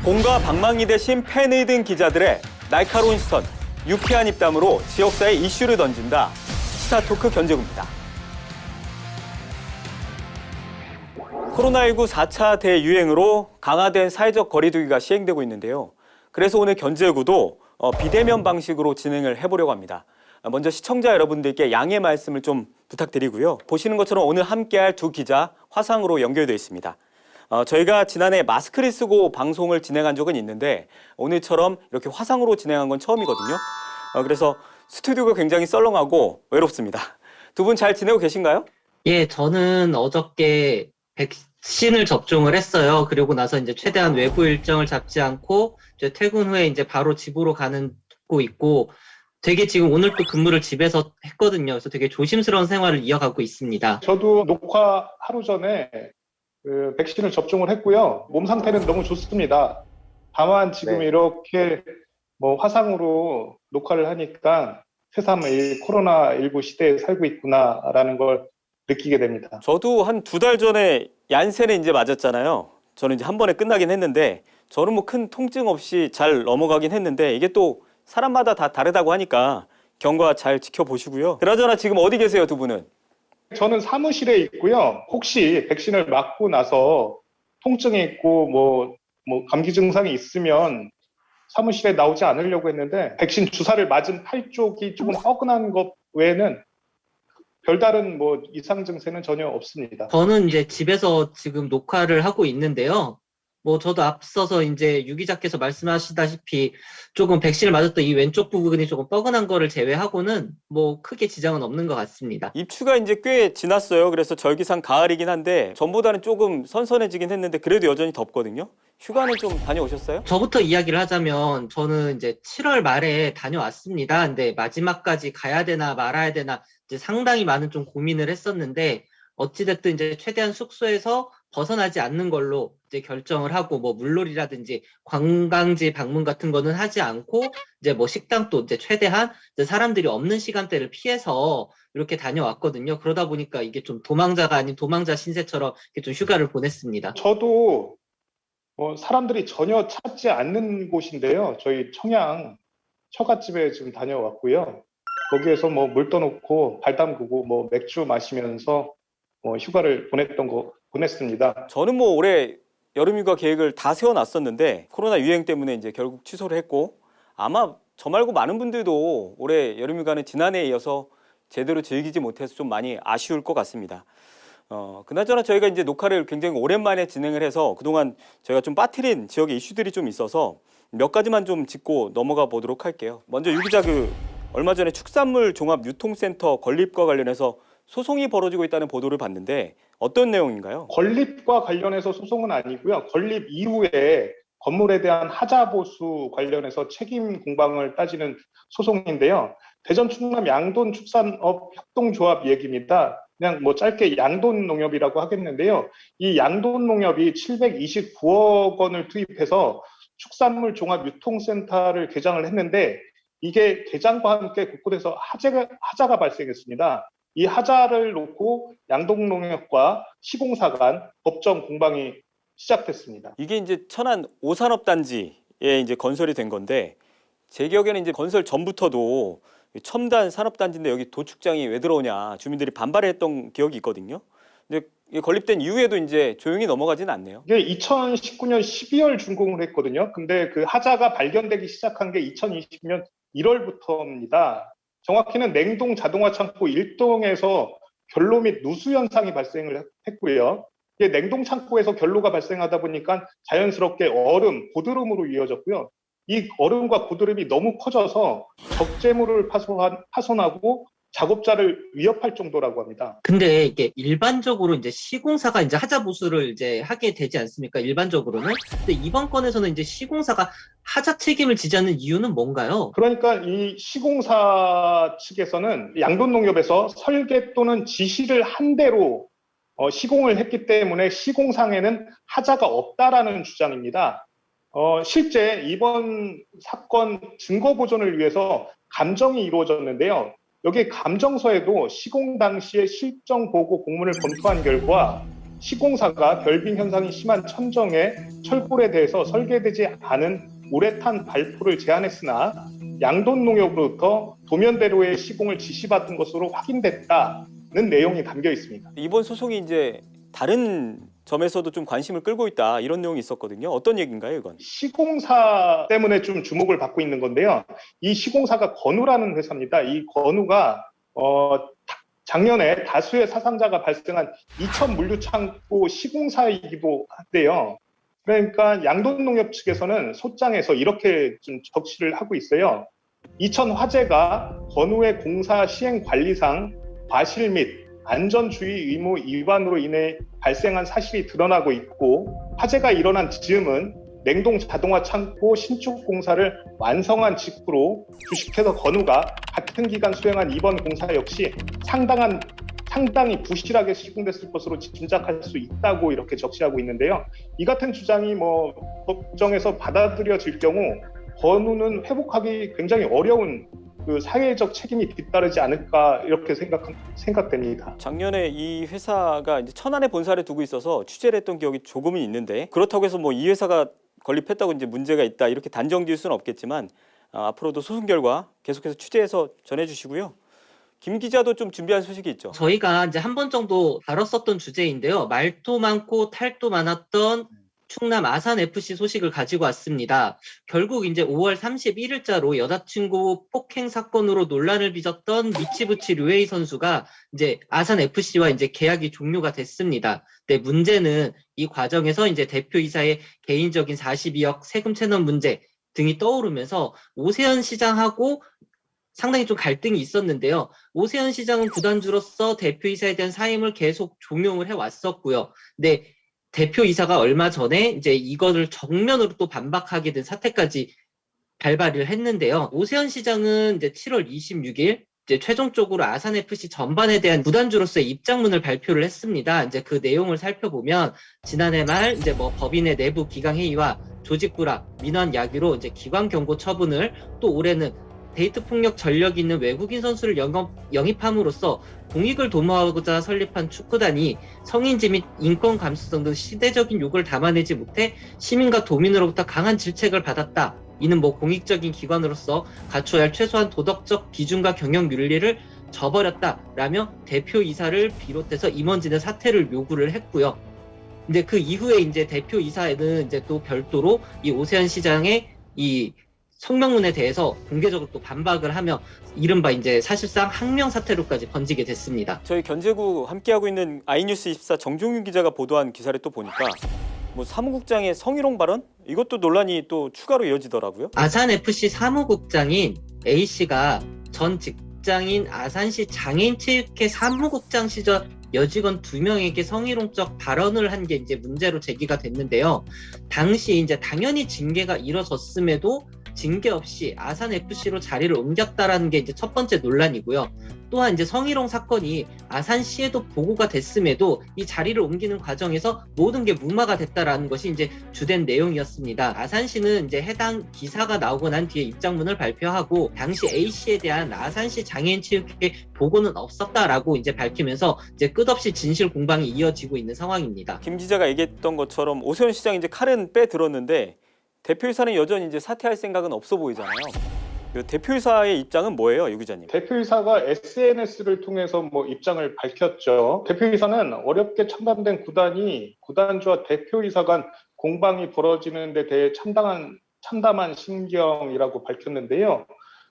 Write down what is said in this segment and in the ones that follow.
공과 방망이 대신 펜을 든 기자들의 날카로운 시선, 유쾌한 입담으로 지역사회 이슈를 던진다. 시사토크 견제구입니다. 코로나19 4차 대유행으로 강화된 사회적 거리두기가 시행되고 있는데요. 그래서 오늘 견제구도 비대면 방식으로 진행을 해보려고 합니다. 먼저 시청자 여러분들께 양해 말씀을 좀 부탁드리고요. 보시는 것처럼 오늘 함께할 두 기자 화상으로 연결되어 있습니다. 저희가 지난해 마스크를 쓰고 방송을 진행한 적은 있는데 오늘처럼 이렇게 화상으로 진행한 건 처음이거든요. 그래서 스튜디오가 굉장히 썰렁하고 외롭습니다. 두 분 잘 지내고 계신가요? 예, 저는 어저께 백신을 접종을 했어요. 그리고 나서 이제 최대한 외부 일정을 잡지 않고 이제 퇴근 후에 이제 바로 집으로 가고 있고 되게 지금 오늘 또 근무를 집에서 했거든요. 그래서 되게 조심스러운 생활을 이어가고 있습니다. 저도 녹화 하루 전에 백신을 접종을 했고요. 몸 상태는 너무 좋습니다. 다만 지금 이렇게 화상으로 녹화를 하니까 새삼 이 코로나19 시대에 살고 있구나라는 걸 느끼게 됩니다. 저도 한 2달 전에 얀센에 이제 맞았잖아요. 저는 이제 한 번에 끝나긴 했는데 저는 뭐 큰 통증 없이 잘 넘어가긴 했는데 이게 또 사람마다 다 다르다고 하니까 경과 잘 지켜보시고요. 그나저나 지금 어디 계세요, 두 분은? 저는 사무실에 있고요. 혹시 백신을 맞고 나서 통증이 있고 감기 증상이 있으면 사무실에 나오지 않으려고 했는데 백신 주사를 맞은 팔 쪽이 조금 뻐근한 것 외에는 별다른 이상 증세는 전혀 없습니다. 저는 이제 집에서 지금 녹화를 하고 있는데요. 저도 앞서서 이제 유 기자께서 말씀하시다시피 조금 백신을 맞았던 이 왼쪽 부분이 조금 뻐근한 거를 제외하고는 크게 지장은 없는 것 같습니다. 입추가 이제 꽤 지났어요. 그래서 절기상 가을이긴 한데 전보다는 조금 선선해지긴 했는데 그래도 여전히 덥거든요. 휴가는 좀 다녀오셨어요? 저부터 이야기를 하자면 저는 이제 7월 말에 다녀왔습니다. 근데 마지막까지 가야 되나 말아야 되나 이제 상당히 많은 좀 고민을 했었는데 어찌됐든 이제 최대한 숙소에서 벗어나지 않는 걸로 이제 결정을 하고 물놀이라든지 관광지 방문 같은 거는 하지 않고 이제 식당도 이제 최대한 이제 사람들이 없는 시간대를 피해서 이렇게 다녀왔거든요. 그러다 보니까 이게 좀 도망자가 아닌 도망자 신세처럼 이렇게 좀 휴가를 보냈습니다. 저도 사람들이 전혀 찾지 않는 곳인데요. 저희 청양 처갓집에 지금 다녀왔고요. 거기에서 물 떠놓고 발 담그고 맥주 마시면서 휴가를 보냈습니다. 저는 올해 여름휴가 계획을 다 세워놨었는데 코로나 유행 때문에 이제 결국 취소를 했고 아마 저 말고 많은 분들도 올해 여름휴가는 지난해에 이어서 제대로 즐기지 못해서 좀 많이 아쉬울 것 같습니다. 그나저나 저희가 이제 녹화를 굉장히 오랜만에 진행을 해서 그동안 저희가 좀 빠뜨린 지역의 이슈들이 좀 있어서 몇 가지만 좀 짚고 넘어가 보도록 할게요. 먼저 유 기자 얼마 전에 축산물 종합유통센터 건립과 관련해서 소송이 벌어지고 있다는 보도를 봤는데 어떤 내용인가요? 건립과 관련해서 소송은 아니고요. 건립 이후에 건물에 대한 하자 보수 관련해서 책임 공방을 따지는 소송인데요. 대전 충남 양돈 축산업 협동조합 얘기입니다. 그냥 짧게 양돈 농협이라고 하겠는데요. 이 양돈 농협이 729억 원을 투입해서 축산물 종합유통센터를 개장을 했는데 이게 개장과 함께 곳곳에서 하자가 발생했습니다. 이 하자를 놓고 양동농협과 시공사 간 법정 공방이 시작됐습니다. 이게 이제 천안 오산업단지에 이제 건설이 된 건데 제 기억에는 이제 건설 전부터도 첨단 산업단지인데 여기 도축장이 왜 들어오냐 주민들이 반발했던 기억이 있거든요. 근데 건립된 이후에도 이제 조용히 넘어가지는 않네요. 이게 2019년 12월 준공을 했거든요. 근데 그 하자가 발견되기 시작한 게 2020년 1월부터입니다. 정확히는 냉동 자동화 창고 1동에서 결로 및 누수 현상이 발생을 했고요. 이게 냉동 창고에서 결로가 발생하다 보니까 자연스럽게 얼음, 고드름으로 이어졌고요. 이 얼음과 고드름이 너무 커져서 적재물을 파손하고 작업자를 위협할 정도라고 합니다. 근데 이게 일반적으로 이제 시공사가 이제 하자 보수를 이제 하게 되지 않습니까? 일반적으로는. 근데 이번 건에서는 이제 시공사가 하자 책임을 지지 않는 이유는 뭔가요? 그러니까 이 시공사 측에서는 양돈농협에서 설계 또는 지시를 한 대로 시공을 했기 때문에 시공상에는 하자가 없다라는 주장입니다. 실제 이번 사건 증거 보존을 위해서 감정이 이루어졌는데요. 여기 감정서에도 시공 당시의 실정 보고 공문을 검토한 결과 시공사가 결빙 현상이 심한 천정에 철골에 대해서 설계되지 않은 우레탄 발포를 제안했으나 양돈농협으로부터 도면대로의 시공을 지시받은 것으로 확인됐다는 내용이 담겨 있습니다. 이번 소송이 이제 다른 점에서도 좀 관심을 끌고 있다 이런 내용이 있었거든요. 어떤 얘기인가요, 이건? 시공사 때문에 좀 주목을 받고 있는 건데요. 이 시공사가 건우라는 회사입니다. 이 건우가 작년에 다수의 사상자가 발생한 이천 물류창고 시공사이기도 한데요. 그러니까 양돈농협 측에서는 소장에서 이렇게 좀 적시를 하고 있어요. 이천 화재가 건우의 공사 시행 관리상 과실 및 안전주의 의무 위반으로 인해 발생한 사실이 드러나고 있고, 화재가 일어난 즈음은 냉동 자동화 창고 신축 공사를 완성한 직후로 주식회사 건우가 같은 기간 수행한 이번 공사 역시 상당히 부실하게 시공됐을 것으로 짐작할 수 있다고 이렇게 적시하고 있는데요. 이 같은 주장이 법정에서 받아들여질 경우 건우는 회복하기 굉장히 어려운 그 사회적 책임이 뒤따르지 않을까 이렇게 생각됩니다. 작년에 이 회사가 이제 천안에 본사를 두고 있어서 취재를 했던 기억이 조금은 있는데, 그렇다고 해서 뭐 이 회사가 건립했다고 이제 문제가 있다 이렇게 단정 지을 수는 없겠지만 앞으로도 소송 결과 계속해서 취재해서 전해주시고요. 김 기자도 좀 준비한 소식이 있죠. 저희가 이제 한 번 정도 다뤘었던 주제인데요. 말도 많고 탈도 많았던 충남 아산FC 소식을 가지고 왔습니다. 결국 이제 5월 31일자로 여자친구 폭행 사건으로 논란을 빚었던 미치부치 류에이 선수가 이제 아산FC와 이제 계약이 종료가 됐습니다. 근데 문제는 이 과정에서 이제 대표이사의 개인적인 42억 세금 체납 문제 등이 떠오르면서 오세훈 시장하고 상당히 좀 갈등이 있었는데요. 오세훈 시장은 구단주로서 대표이사에 대한 사임을 계속 종용을 해왔었고요. 근데 대표이사가 얼마 전에 이제 이거를 정면으로 또 반박하게 된 사태까지 발발을 했는데요. 오세훈 시장은 이제 7월 26일 이제 최종적으로 아산FC 전반에 대한 구단주로서의 입장문을 발표를 했습니다. 이제 그 내용을 살펴보면 지난해 말 이제 법인의 내부 기강 회의와 조직 불합, 민원 야기로 이제 기관 경고 처분을, 또 올해는 데이트 폭력 전력이 있는 외국인 선수를 영입함으로써 공익을 도모하고자 설립한 축구단이 성인지 및 인권 감수성 등 시대적인 요구를 담아내지 못해 시민과 도민으로부터 강한 질책을 받았다. 이는 공익적인 기관으로서 갖춰야 할 최소한 도덕적 기준과 경영 윤리를 저버렸다라며 대표이사를 비롯해서 임원진의 사퇴를 요구를 했고요. 근데 그 이후에 이제 대표이사에는 이제 또 별도로 이 오세훈 시장의 이 성명문에 대해서 공개적으로 또 반박을 하며 이른바 이제 사실상 항명 사태로까지 번지게 됐습니다. 저희 견제구 함께하고 있는 아이뉴스24 정종윤 기자가 보도한 기사를 또 보니까 사무국장의 성희롱 발언? 이것도 논란이 또 추가로 이어지더라고요. 아산FC 사무국장인 A씨가 전 직장인 아산시 장애인체육회 사무국장 시절 여직원 2명에게 성희롱적 발언을 한 게 이제 문제로 제기가 됐는데요. 당시 이제 당연히 징계가 이뤄졌음에도 징계 없이 아산FC로 자리를 옮겼다라는 게 이제 첫 번째 논란이고요. 또한 이제 성희롱 사건이 아산시에도 보고가 됐음에도 이 자리를 옮기는 과정에서 모든 게 무마가 됐다라는 것이 이제 주된 내용이었습니다. 아산시는 이제 해당 기사가 나오고 난 뒤에 입장문을 발표하고 당시 A씨에 대한 아산시 장애인체육회 보고는 없었다라고 이제 밝히면서 이제 끝없이 진실 공방이 이어지고 있는 상황입니다. 김 기자가 얘기했던 것처럼 오세훈 시장 이제 칼은 빼들었는데 대표이사는 여전히 이제 사퇴할 생각은 없어 보이잖아요. 대표이사의 입장은 뭐예요, 유 기자님? 대표이사가 SNS를 통해서 입장을 밝혔죠. 대표이사는 어렵게 창단된 구단이 구단주와 대표이사 간 공방이 벌어지는 데 대해 참담한 심경이라고 밝혔는데요.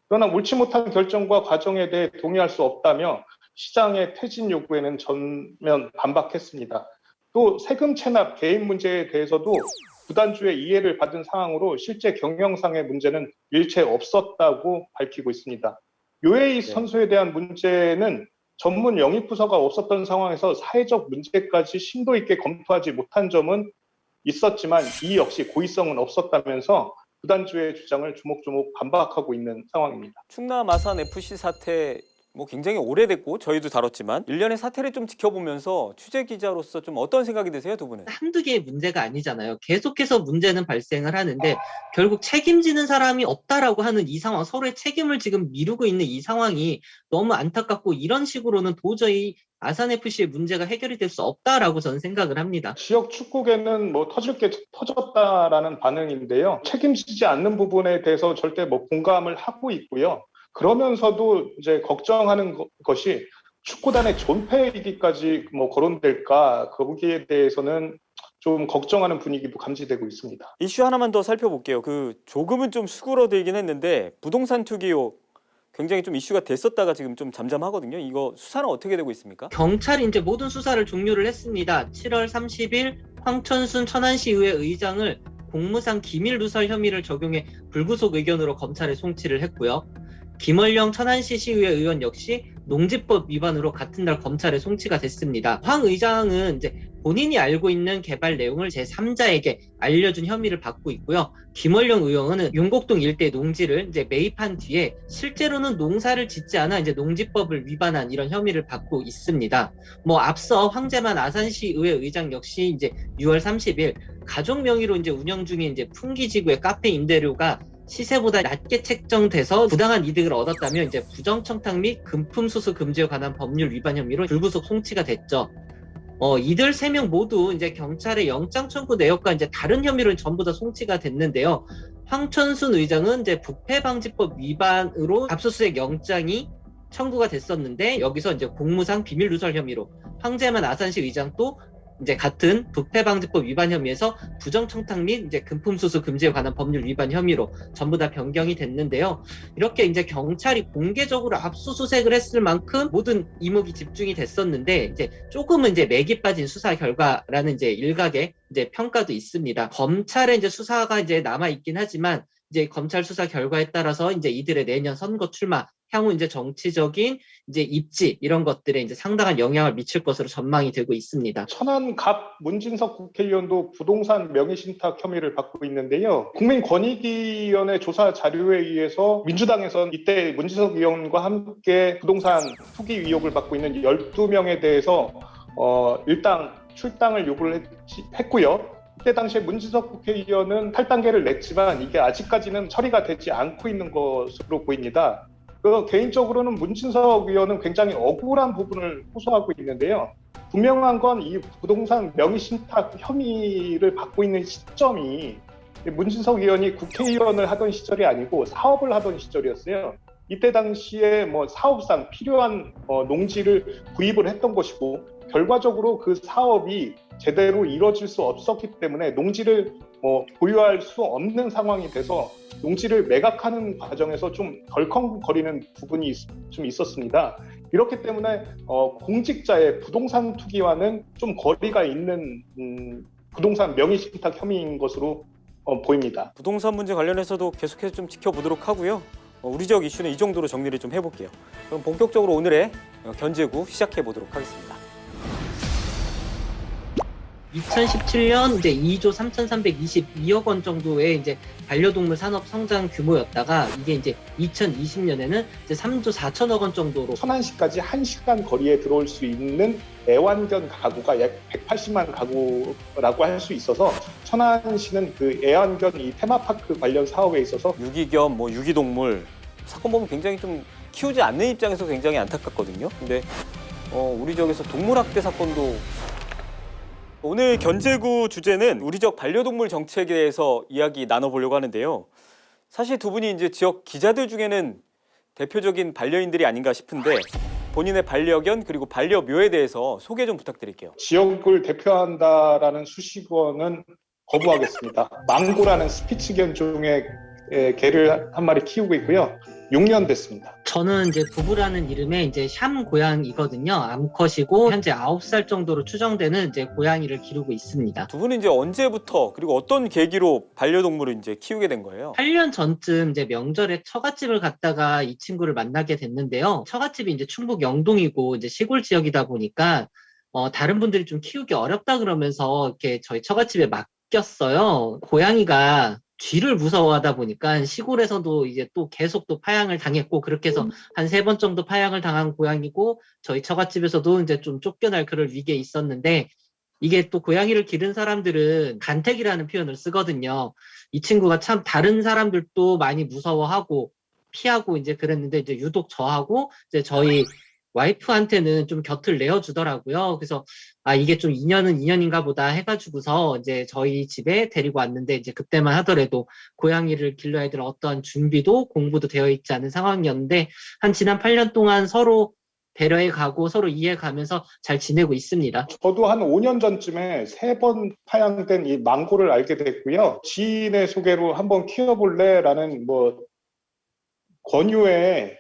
그러나 옳지 못한 결정과 과정에 대해 동의할 수 없다며 시장의 퇴진 요구에는 전면 반박했습니다. 또 세금 체납 개인 문제에 대해서도 구단주의 이해를 받은 상황으로 실제 경영상의 문제는 일체 없었다고 밝히고 있습니다. 류에이 선수에 대한 문제는 전문 영입부서가 없었던 상황에서 사회적 문제까지 심도 있게 검토하지 못한 점은 있었지만 이 역시 고의성은 없었다면서 구단주의 주장을 조목조목 반박하고 있는 상황입니다. 충남 아산 FC 사태 뭐 굉장히 오래됐고 저희도 다뤘지만 일련의 사태를 좀 지켜보면서 취재 기자로서 좀 어떤 생각이 드세요, 두 분은? 한두 개의 문제가 아니잖아요. 계속해서 문제는 발생을 하는데 결국 책임지는 사람이 없다라고 하는 이 상황, 서로의 책임을 지금 미루고 있는 이 상황이 너무 안타깝고 이런 식으로는 도저히 아산FC의 문제가 해결이 될 수 없다라고 저는 생각을 합니다. 지역 축구계는 뭐 터질 게 터졌다라는 반응인데요. 책임지지 않는 부분에 대해서 절대 뭐 공감을 하고 있고요. 그러면서도 이제 걱정하는 것이 축구단의 존폐이기까지 뭐 거론될까, 거기에 대해서는 좀 걱정하는 분위기도 감지되고 있습니다. 이슈 하나만 더 살펴볼게요. 그 조금은 좀 수그러들긴 했는데 부동산 투기 의혹 굉장히 좀 이슈가 됐었다가 지금 좀 잠잠하거든요. 이거 수사는 어떻게 되고 있습니까? 경찰이 이제 모든 수사를 종료를 했습니다. 7월 30일 황천순 천안시의회 의장을 공무상 기밀 누설 혐의를 적용해 불구속 의견으로 검찰에 송치를 했고요. 김원령 천안시 시의회 의원 역시 농지법 위반으로 같은 날 검찰에 송치가 됐습니다. 황 의장은 이제 본인이 알고 있는 개발 내용을 제3자에게 알려준 혐의를 받고 있고요. 김원령 의원은 용곡동 일대 농지를 이제 매입한 뒤에 실제로는 농사를 짓지 않아 이제 농지법을 위반한 이런 혐의를 받고 있습니다. 뭐 앞서 황재만 아산시 의회 의장 역시 이제 6월 30일 가족 명의로 이제 운영 중인 이제 풍기지구의 카페 임대료가 시세보다 낮게 책정돼서 부당한 이득을 얻었다며 이제 부정청탁 및 금품 수수 금지에 관한 법률 위반 혐의로 불구속 송치가 됐죠. 이들 3명 모두 이제 경찰의 영장 청구 내역과 이제 다른 혐의로 전부 다 송치가 됐는데요. 황천순 의장은 이제 부패방지법 위반으로 압수수색 영장이 청구가 됐었는데 여기서 이제 공무상 비밀 누설 혐의로 황재만 아산시 의장도 이제 같은 부패방지법 위반 혐의에서 부정청탁 및 이제 금품수수 금지에 관한 법률 위반 혐의로 전부 다 변경이 됐는데요. 이렇게 이제 경찰이 공개적으로 압수수색을 했을 만큼 모든 이목이 집중이 됐었는데 이제 조금은 이제 맥이 빠진 수사 결과라는 이제 일각의 이제 평가도 있습니다. 검찰의 이제 수사가 이제 남아 있긴 하지만 이제 검찰 수사 결과에 따라서 이제 이들의 내년 선거 출마, 향후 이제 정치적인 이제 입지 이런 것들에 이제 상당한 영향을 미칠 것으로 전망이 되고 있습니다. 천안갑 문진석 국회의원도 부동산 명의신탁 혐의를 받고 있는데요. 국민권익위원회 조사 자료에 의해서 민주당에선 이때 문진석 의원과 함께 부동산 투기 의혹을 받고 있는 12명에 대해서 일당 출당을 요구를 했고요. 그때 당시에 문진석 국회의원은 탈당계를 냈지만 이게 아직까지는 처리가 되지 않고 있는 것으로 보입니다. 개인적으로는 문진석 의원은 굉장히 억울한 부분을 호소하고 있는데요. 분명한 건 이 부동산 명의신탁 혐의를 받고 있는 시점이 문진석 의원이 국회의원을 하던 시절이 아니고 사업을 하던 시절이었어요. 이때 당시에 뭐 사업상 필요한 농지를 구입을 했던 것이고 결과적으로 그 사업이 제대로 이루어질 수 없었기 때문에 농지를 보유할 수 없는 상황이 돼서 농지를 매각하는 과정에서 좀 덜컹거리는 부분이 좀 있었습니다. 이렇기 때문에 공직자의 부동산 투기와는 좀 거리가 있는 부동산 명의신탁 혐의인 것으로 보입니다. 부동산 문제 관련해서도 계속해서 좀 지켜보도록 하고요. 우리 지역 이슈는 이 정도로 정리를 좀 해볼게요. 그럼 본격적으로 오늘의 견제구 시작해 보도록 하겠습니다. 2017년 이제 2조 3,322억 원 정도의 이제 반려동물 산업 성장 규모였다가 이게 이제 2020년에는 이제 3조 4천억 원 정도로 천안시까지 1시간 거리에 들어올 수 있는 애완견 가구가 약 180만 가구라고 할 수 있어서 천안시는 그 애완견 이 테마파크 관련 사업에 있어서 유기견, 유기동물 사건 보면 굉장히 좀 키우지 않는 입장에서 굉장히 안타깝거든요. 근데 우리 지역에서 동물학대 사건도 오늘 견제구 주제는 우리 지역 반려동물 정책에 대해서 이야기 나눠보려고 하는데요. 사실 두 분이 이제 지역 기자들 중에는 대표적인 반려인들이 아닌가 싶은데 본인의 반려견 그리고 반려묘에 대해서 소개 좀 부탁드릴게요. 지역을 대표한다라는 수식어는 거부하겠습니다. 망고라는 스피츠견 종의 개를 한 마리 키우고 있고요. 6년 됐습니다. 저는 이제 부부라는 이름의 이제 샴 고양이거든요. 암컷이고 현재 9살 정도로 추정되는 이제 고양이를 기르고 있습니다. 두 분은 이제 언제부터 그리고 어떤 계기로 반려동물을 이제 키우게 된 거예요? 8년 전쯤 이제 명절에 처갓집을 갔다가 이 친구를 만나게 됐는데요. 처갓집이 이제 충북 영동이고 이제 시골 지역이다 보니까 다른 분들이 좀 키우기 어렵다 그러면서 이렇게 저희 처갓집에 맡겼어요. 고양이가 쥐를 무서워하다 보니까 시골에서도 이제 또 계속 또 파양을 당했고, 그렇게 해서 한 3번 정도 파양을 당한 고양이고, 저희 처갓집에서도 이제 좀 쫓겨날 그럴 위기에 있었는데, 이게 또 고양이를 기른 사람들은 간택이라는 표현을 쓰거든요. 이 친구가 참 다른 사람들도 많이 무서워하고 피하고 이제 그랬는데, 이제 유독 저하고 이제 저희 와이프한테는 좀 곁을 내어주더라고요. 그래서 아, 이게 좀 인연은 인연인가 보다 해가지고서 이제 저희 집에 데리고 왔는데, 이제 그때만 하더라도 고양이를 길러야 될 어떠한 준비도 공부도 되어 있지 않은 상황이었는데, 한 지난 8년 동안 서로 배려해 가고 서로 이해해 가면서 잘 지내고 있습니다. 저도 한 5년 전쯤에 3번 파양된 이 망고를 알게 됐고요. 지인의 소개로 한번 키워볼래라는 뭐 권유에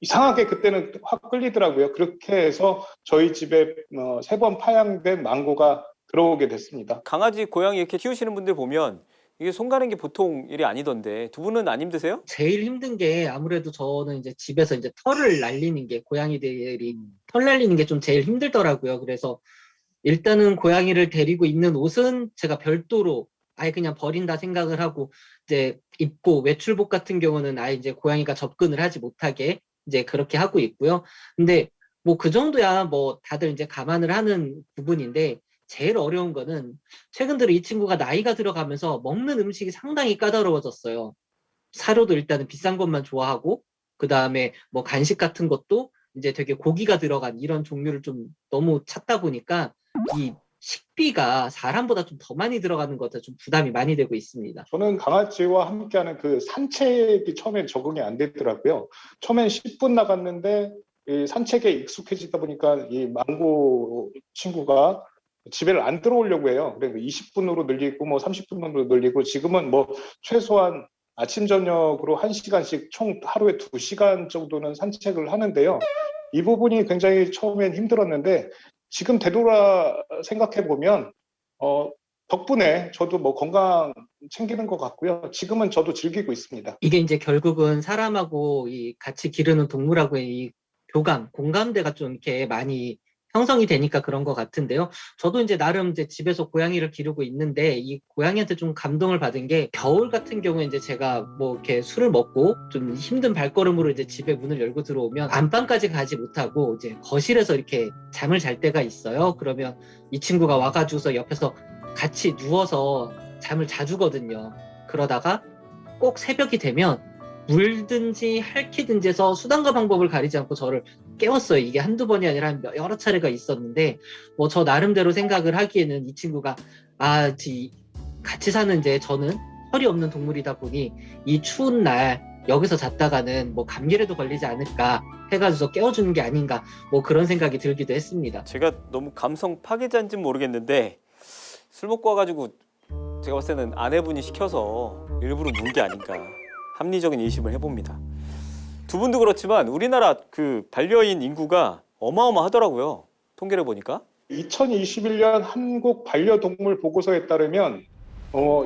이상하게 그때는 확 끌리더라고요. 그렇게 해서 저희 집에 3번 파양된 망고가 들어오게 됐습니다. 강아지, 고양이 이렇게 키우시는 분들 보면 이게 손 가는 게 보통 일이 아니던데 두 분은 안 힘드세요? 제일 힘든 게 아무래도 저는 이제 집에서 이제 털을 날리는 게, 고양이들이 털 날리는 게 좀 제일 힘들더라고요. 그래서 일단은 고양이를 데리고 입는 옷은 제가 별도로 아예 그냥 버린다 생각을 하고 이제 입고, 외출복 같은 경우는 아예 이제 고양이가 접근을 하지 못하게 이제 그렇게 하고 있고요. 근데 뭐 그 정도야 뭐 다들 이제 감안을 하는 부분인데, 제일 어려운 거는 최근 들어 이 친구가 나이가 들어가면서 먹는 음식이 상당히 까다로워졌어요. 사료도 일단은 비싼 것만 좋아하고, 그 다음에 뭐 간식 같은 것도 이제 되게 고기가 들어간 이런 종류를 좀 너무 찾다 보니까 이 식비가 사람보다 좀 더 많이 들어가는 것 같아서 좀 부담이 많이 되고 있습니다. 저는 강아지와 함께하는 그 산책이 처음엔 적응이 안 되더라고요. 처음엔 10분 나갔는데 이 산책에 익숙해지다 보니까 이 망고 친구가 집에를 안 들어오려고 해요. 그래서 20분으로 늘리고 뭐 30분으로 늘리고, 지금은 뭐 최소한 아침 저녁으로 1시간씩 총 하루에 2시간 정도는 산책을 하는데요. 이 부분이 굉장히 처음엔 힘들었는데, 지금 되돌아 생각해 보면 덕분에 저도 뭐 건강 챙기는 것 같고요. 지금은 저도 즐기고 있습니다. 이게 이제 결국은 사람하고 이 같이 기르는 동물하고의 이 공감대가 좀 이렇게 많이 형성이 되니까 그런 것 같은데요. 저도 이제 나름 이제 집에서 고양이를 기르고 있는데, 이 고양이한테 좀 감동을 받은 게, 겨울 같은 경우에 이제 제가 뭐 이렇게 술을 먹고 좀 힘든 발걸음으로 이제 집에 문을 열고 들어오면 안방까지 가지 못하고 이제 거실에서 이렇게 잠을 잘 때가 있어요. 그러면 이 친구가 와가지고서 옆에서 같이 누워서 잠을 자주거든요. 그러다가 꼭 새벽이 되면 물든지 핥히든지 해서 수단과 방법을 가리지 않고 저를 깨웠어요. 이게 한두 번이 아니라 여러 차례가 있었는데, 뭐 저 나름대로 생각을 하기에는 이 친구가 같이 사는 이제 저는 털이 없는 동물이다 보니 이 추운 날 여기서 잤다가는 뭐 감기라도 걸리지 않을까 해가지고 깨워주는 게 아닌가, 뭐 그런 생각이 들기도 했습니다. 제가 너무 감성 파괴자인지는 모르겠는데 술 먹고 와가지고 제가 봤을 때는 아내분이 시켜서 일부러 문 게 아닌가 합리적인 의심을 해봅니다. 두 분도 그렇지만 우리나라 그 반려인 인구가 어마어마하더라고요. 통계를 보니까. 2021년 한국 반려동물 보고서에 따르면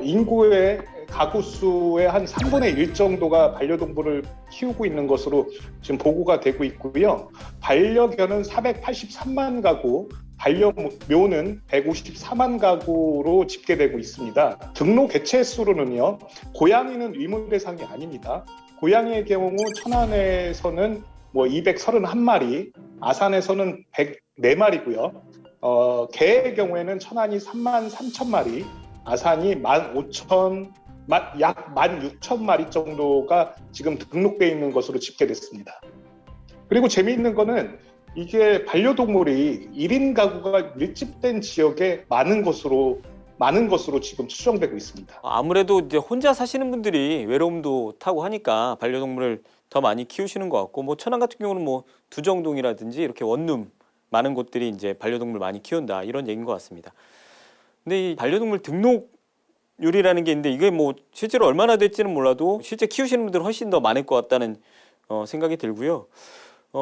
인구의 가구 수의 한 3분의 1 정도가 반려동물을 키우고 있는 것으로 지금 보고가 되고 있고요. 반려견은 483만 가구, 반려묘는 154만 가구로 집계되고 있습니다. 등록 개체 수로는요, 고양이는 의무 대상이 아닙니다. 고양이의 경우 천안에서는 뭐 231마리, 아산에서는 104마리고요. 개의 경우에는 천안이 3만 3천 마리, 아산이 약 16,000마리 정도가 지금 등록되어 있는 것으로 집계됐습니다. 그리고 재미있는 거는 이게 반려동물이 1인 가구가 밀집된 지역에 많은 것으로 지금 추정되고 있습니다. 아무래도 이제 혼자 사시는 분들이 외로움도 타고 하니까 반려동물을 더 많이 키우시는 것 같고, 뭐 천안 같은 경우는 뭐 두정동이라든지 이렇게 원룸 많은 곳들이 이제 반려동물 많이 키운다 이런 얘기인 것 같습니다. 근데 이 반려동물 등록률이라는 게 있는데 이게 뭐 실제로 얼마나 될지는 몰라도 실제 키우시는 분들은 훨씬 더 많을 것 같다는 생각이 들고요.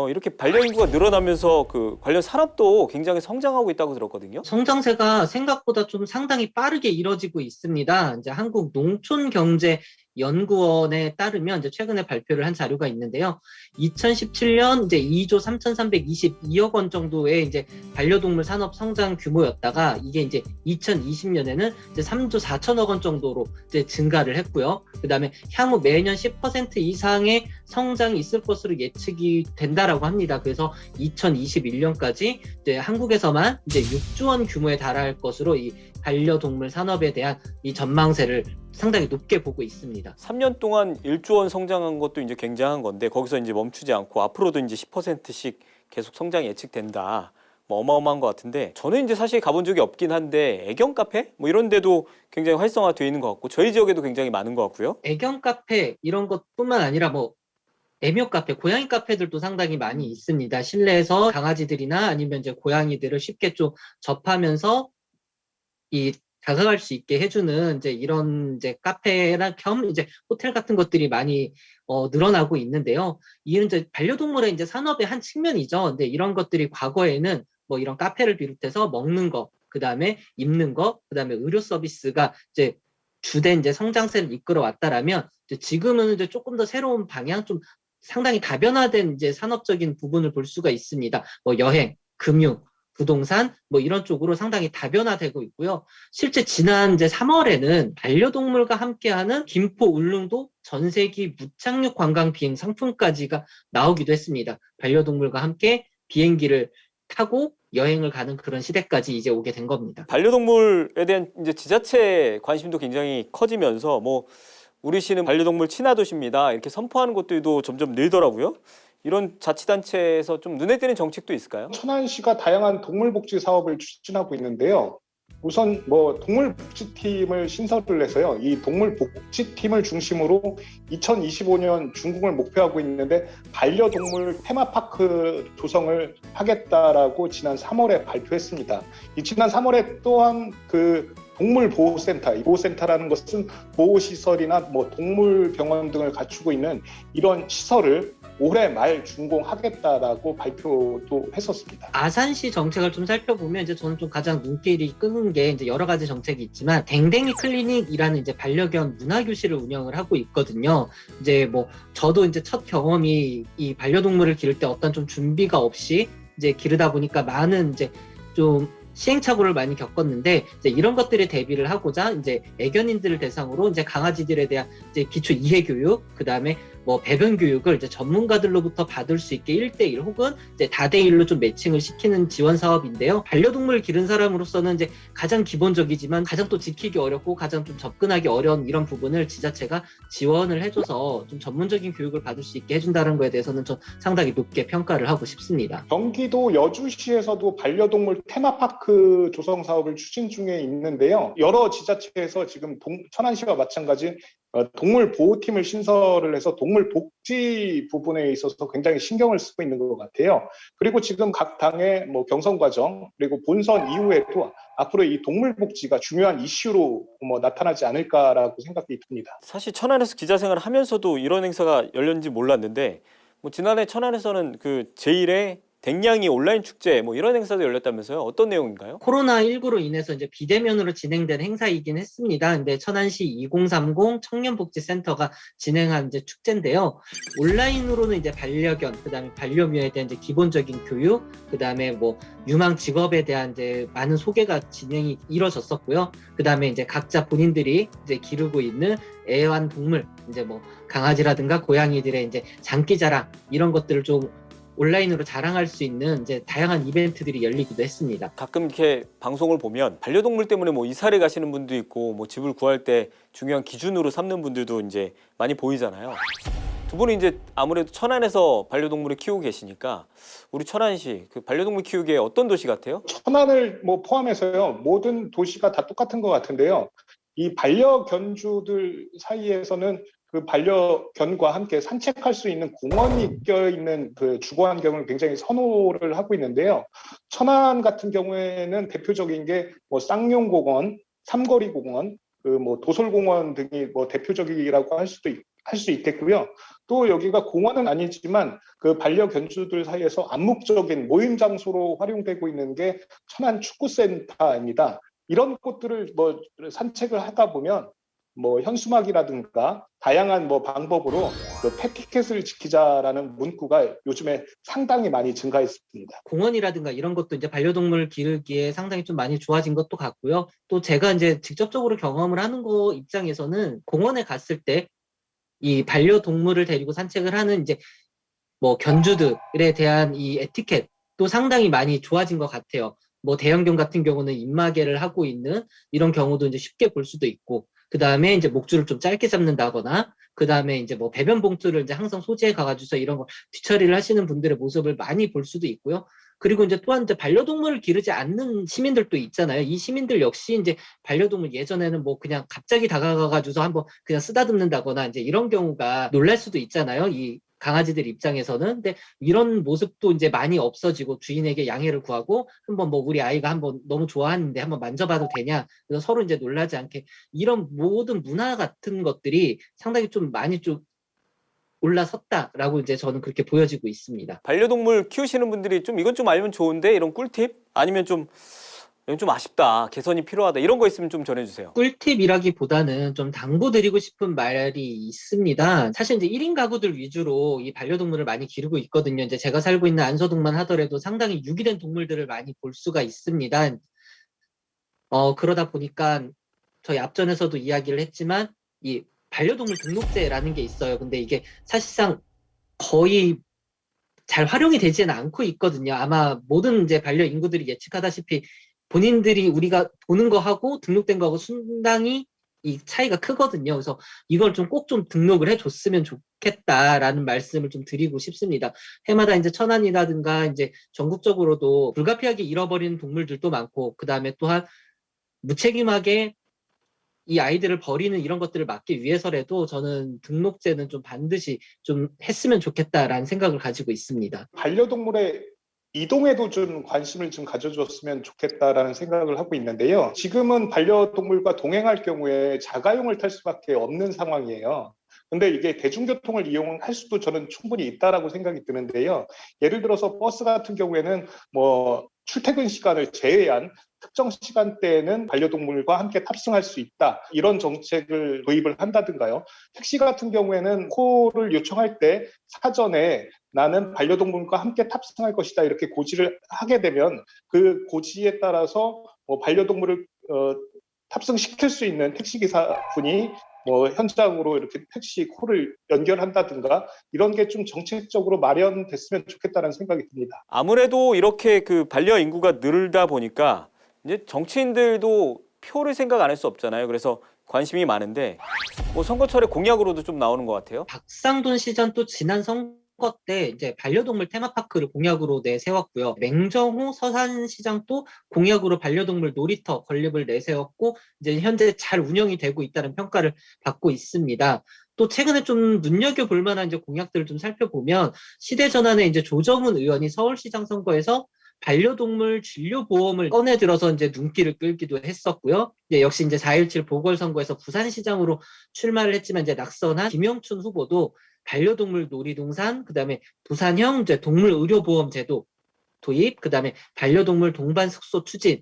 이렇게 반려인구가 늘어나면서 그 관련 산업도 굉장히 성장하고 있다고 들었거든요. 성장세가 생각보다 좀 상당히 빠르게 이뤄지고 있습니다. 이제 한국 농촌 경제 연구원에 따르면 이제 최근에 발표를 한 자료가 있는데요. 2017년 이제 2조 3,322억 원 정도의 이제 반려동물 산업 성장 규모였다가 이게 이제 2020년에는 이제 3조 4천억 원 정도로 이제 증가를 했고요. 그다음에 향후 매년 10% 이상의 성장이 있을 것으로 예측이 된다라고 합니다. 그래서 2021년까지 이제 한국에서만 이제 6조 원 규모에 달할 것으로 이 반려동물 산업에 대한 이 전망세를 상당히 높게 보고 있습니다. 3년 동안 1조 원 성장한 것도 이제 굉장한 건데 거기서 이제 멈추지 않고 앞으로도 이제 10%씩 계속 성장이 예측된다. 뭐 어마어마한 것 같은데 저는 이제 사실 가본 적이 없긴 한데 애견 카페 뭐 이런 데도 굉장히 활성화되어 있는 것 같고 저희 지역에도 굉장히 많은 것 같고요. 애견 카페 이런 것뿐만 아니라 뭐 애묘 카페, 고양이 카페들도 상당히 많이 있습니다. 실내에서 강아지들이나 아니면 이제 고양이들을 쉽게 좀 접하면서 다가갈 수 있게 해주는 이제 이런 이제 카페나 겸 이제 호텔 같은 것들이 많이 늘어나고 있는데요. 이는 이제 반려동물의 이제 산업의 한 측면이죠. 근데 이런 것들이 과거에는 뭐 이런 카페를 비롯해서 먹는 거, 그 다음에 입는 거, 그 다음에 의료 서비스가 이제 주된 이제 성장세를 이끌어 왔다라면 이제 지금은 이제 조금 더 새로운 방향, 좀 상당히 다변화된 이제 산업적인 부분을 볼 수가 있습니다. 뭐 여행, 금융, 부동산 뭐 이런 쪽으로 상당히 다변화되고 있고요. 실제 지난 이제 3월에는 반려동물과 함께하는 김포 울릉도 전세기 무착륙 관광 비행 상품까지가 나오기도 했습니다. 반려동물과 함께 비행기를 타고 여행을 가는 그런 시대까지 이제 오게 된 겁니다. 반려동물에 대한 이제 지자체 관심도 굉장히 커지면서 뭐 우리 시는 반려동물 친화 도시입니다. 이렇게 선포하는 곳들도 점점 늘더라고요. 이런 자치단체에서 좀 눈에 띄는 정책도 있을까요? 천안시가 다양한 동물복지 사업을 추진하고 있는데요. 우선 뭐 동물복지팀을 신설을 해서요. 이 동물복지팀을 중심으로 2025년 준공을 목표하고 있는데 반려동물 테마파크 조성을 하겠다라고 지난 3월에 발표했습니다. 이 지난 3월에 또한 그 동물보호센터, 이 보호센터라는 것은 보호시설이나 뭐 동물병원 등을 갖추고 있는 이런 시설을 올해 말 준공하겠다라고 발표도 했었습니다. 아산시 정책을 좀 살펴보면 이제 저는 좀 가장 눈길이 끄는 게 이제 여러 가지 정책이 있지만 댕댕이 클리닉이라는 이제 반려견 문화교실을 운영을 하고 있거든요. 이제 뭐 저도 이제 첫 경험이 이 반려동물을 기를 때 어떤 좀 준비가 없이 이제 기르다 보니까 많은 이제 좀 시행착오를 많이 겪었는데 이제 이런 것들에 대비를 하고자 이제 애견인들을 대상으로 이제 강아지들에 대한 이제 기초 이해 교육, 그 다음에 뭐 배변 교육을 이제 전문가들로부터 받을 수 있게 1대1 혹은 이제 다대1로 좀 매칭을 시키는 지원 사업인데요. 반려동물을 기른 사람으로서는 이제 가장 기본적이지만 가장 또 지키기 어렵고 가장 좀 접근하기 어려운 이런 부분을 지자체가 지원을 해줘서 좀 전문적인 교육을 받을 수 있게 해준다는 거에 대해서는 좀 상당히 높게 평가를 하고 싶습니다. 경기도 여주시에서도 반려동물 테마파크 조성 사업을 추진 중에 있는데요. 여러 지자체에서 지금 천안시와 마찬가지 동물 보호팀을 신설을 해서 동물 복지 부분에 있어서 굉장히 신경을 쓰고 있는 것 같아요. 그리고 지금 각 당의 뭐 경선 과정 그리고 본선 이후에도 앞으로 이 동물 복지가 중요한 이슈로 뭐 나타나지 않을까라고 생각이 듭니다. 사실 천안에서 기자 생활을 하면서도 이런 행사가 열렸는지 몰랐는데 뭐 지난해 천안에서는 그 제1회 댕냥이 온라인 축제 뭐 이런 행사도 열렸다면서요? 어떤 내용인가요? 코로나19로 인해서 이제 비대면으로 진행된 행사이긴 했습니다. 근데 천안시 2030 청년복지센터가 진행한 이제 축제인데요. 온라인으로는 이제 반려견, 그다음에 반려묘에 대한 이제 기본적인 교육, 그다음에 뭐 유망 직업에 대한 이제 많은 소개가 진행이 이뤄졌었고요. 그다음에 이제 각자 본인들이 이제 기르고 있는 애완동물, 이제 뭐 강아지라든가 고양이들의 이제 장기자랑 이런 것들을 좀 온라인으로 자랑할 수 있는 이제 다양한 이벤트들이 열리기도 했습니다. 가끔 이렇게 방송을 보면 반려동물 때문에 뭐 이사를 가시는 분도 있고 뭐 집을 구할 때 중요한 기준으로 삼는 분들도 이제 많이 보이잖아요. 두 분은 이제 아무래도 천안에서 반려동물을 키우고 계시니까 우리 천안시 그 반려동물 키우기에 어떤 도시 같아요? 천안을 뭐 포함해서요. 모든 도시가 다 똑같은 것 같은데요. 이 반려견주들 사이에서는 그 반려견과 함께 산책할 수 있는 공원이 껴있는 그 주거 환경을 굉장히 선호를 하고 있는데요. 천안 같은 경우에는 대표적인 게 뭐 쌍용공원, 삼거리공원, 그 뭐 도솔공원 등이 뭐 대표적이라고 할 수 있겠고요. 또 여기가 공원은 아니지만 그 반려견주들 사이에서 암묵적인 모임 장소로 활용되고 있는 게 천안 축구센터입니다. 이런 곳들을 뭐 산책을 하다 보면 뭐 현수막이라든가 다양한 뭐 방법으로 그 패티켓을 지키자라는 문구가 요즘에 상당히 많이 증가했습니다. 공원이라든가 이런 것도 이제 반려동물 기르기에 상당히 좀 많이 좋아진 것도 같고요. 또 제가 이제 직접적으로 경험을 하는 거 입장에서는 공원에 갔을 때 이 반려동물을 데리고 산책을 하는 이제 뭐 견주들에 대한 이 에티켓도 상당히 많이 좋아진 것 같아요. 뭐 대형견 같은 경우는 입마개를 하고 있는 이런 경우도 이제 쉽게 볼 수도 있고, 그 다음에 이제 목줄을 좀 짧게 잡는다거나, 그 다음에 이제 뭐 배변 봉투를 이제 항상 소지해 가가지고서 이런 거 뒤처리를 하시는 분들의 모습을 많이 볼 수도 있고요. 그리고 이제 또한 이제 반려동물을 기르지 않는 시민들도 있잖아요. 이 시민들 역시 이제 반려동물 예전에는 뭐 그냥 갑자기 다가가가지고서 한번 그냥 쓰다듬는다거나 이제 이런 경우가 놀랄 수도 있잖아요. 이 강아지들 입장에서는. 근데 이런 모습도 이제 많이 없어지고 주인에게 양해를 구하고 한번 뭐 우리 아이가 한번 너무 좋아하는데 한번 만져봐도 되냐. 그래서 서로 이제 놀라지 않게 이런 모든 문화 같은 것들이 상당히 좀 많이 좀 올라섰다라고 이제 저는 그렇게 보여지고 있습니다. 반려동물 키우시는 분들이 좀 이건 좀 알면 좋은데 이런 꿀팁? 아니면 좀 이건 좀 아쉽다, 개선이 필요하다 이런 거 있으면 좀 전해주세요. 꿀팁이라기보다는 좀 당부드리고 싶은 말이 있습니다. 사실 이제 1인 가구들 위주로 이 반려동물을 많이 기르고 있거든요. 이제 제가 살고 있는 안서동만 하더라도 상당히 유기된 동물들을 많이 볼 수가 있습니다. 그러다 보니까 저희 앞전에서도 이야기를 했지만 이 반려동물 등록제라는 게 있어요. 근데 이게 사실상 거의 잘 활용이 되지는 않고 있거든요. 아마 모든 이제 반려 인구들이 예측하다시피 본인들이 우리가 보는 거하고 등록된 거하고 상당히 이 차이가 크거든요. 그래서 이걸 좀 꼭 좀 등록을 해줬으면 좋겠다라는 말씀을 좀 드리고 싶습니다. 해마다 이제 천안이라든가 이제 전국적으로도 불가피하게 잃어버리는 동물들도 많고, 그 다음에 또한 무책임하게 이 아이들을 버리는 이런 것들을 막기 위해서라도 저는 등록제는 좀 반드시 좀 했으면 좋겠다라는 생각을 가지고 있습니다. 반려동물의 이동에도 좀 관심을 좀 가져줬으면 좋겠다라는 생각을 하고 있는데요. 지금은 반려동물과 동행할 경우에 자가용을 탈 수밖에 없는 상황이에요. 근데 이게 대중교통을 이용할 수도 저는 충분히 있다라고 생각이 드는데요. 예를 들어서 버스 같은 경우에는 뭐 출퇴근 시간을 제외한 특정 시간대에는 반려동물과 함께 탑승할 수 있다. 이런 정책을 도입을 한다든가요. 택시 같은 경우에는 콜을 요청할 때 사전에 나는 반려동물과 함께 탑승할 것이다 이렇게 고지를 하게 되면 그 고지에 따라서 뭐 반려동물을 탑승시킬 수 있는 택시기사분이 뭐 현장으로 이렇게 택시 콜을 연결한다든가 이런 게 좀 정책적으로 마련됐으면 좋겠다는 생각이 듭니다. 아무래도 이렇게 그 반려 인구가 늘다 보니까 이제 정치인들도 표를 생각 안 할 수 없잖아요. 그래서 관심이 많은데 뭐 선거철에 공약으로도 좀 나오는 것 같아요. 박상돈 시장 또 지난 선거 때 이제 반려동물 테마파크를 공약으로 내세웠고요. 맹정호 서산시장도 공약으로 반려동물 놀이터 건립을 내세웠고 이제 현재 잘 운영이 되고 있다는 평가를 받고 있습니다. 또 최근에 좀 눈여겨볼 만한 이제 공약들을 좀 살펴보면 시대 전환에 이제 조정훈 의원이 서울시장 선거에서 반려동물 진료보험을 꺼내 들어서 이제 눈길을 끌기도 했었고요. 이제 역시 이제 4.17 보궐선거에서 부산시장으로 출마를 했지만 이제 낙선한 김영춘 후보도 반려동물 놀이동산, 그다음에 부산형 이제 동물 의료보험 제도 도입, 그다음에 반려동물 동반 숙소 추진,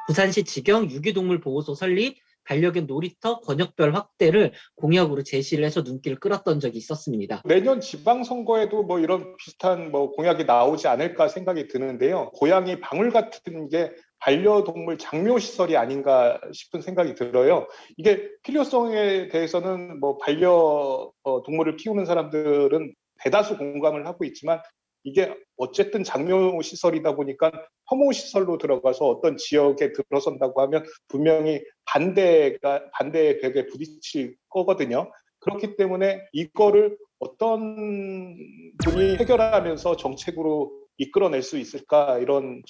부산시 직영 유기동물 보호소 설립, 반려견 놀이터 권역별 확대를 공약으로 제시를 해서 눈길을 끌었던 적이 있었습니다. 내년 지방선거에도 뭐 이런 비슷한 뭐 공약이 나오지 않을까 생각이 드는데요. 고양이 방울 같은 게 반려동물 장묘시설이 아닌가 싶은 생각이 들어요. 이게 필요성에 대해서는 뭐 반려동물을 키우는 사람들은 대다수 공감을 하고 있지만 이게 어쨌든 장묘시설이다 보니까 혐오시설로 들어가서 어떤 지역에 들어선다고 하면 분명히 반대의 벽에 부딪힐 거거든요. 그렇기 때문에 이거를 어떤 분이 해결하면서 정책으로 이끌어낼 수 있을까 이런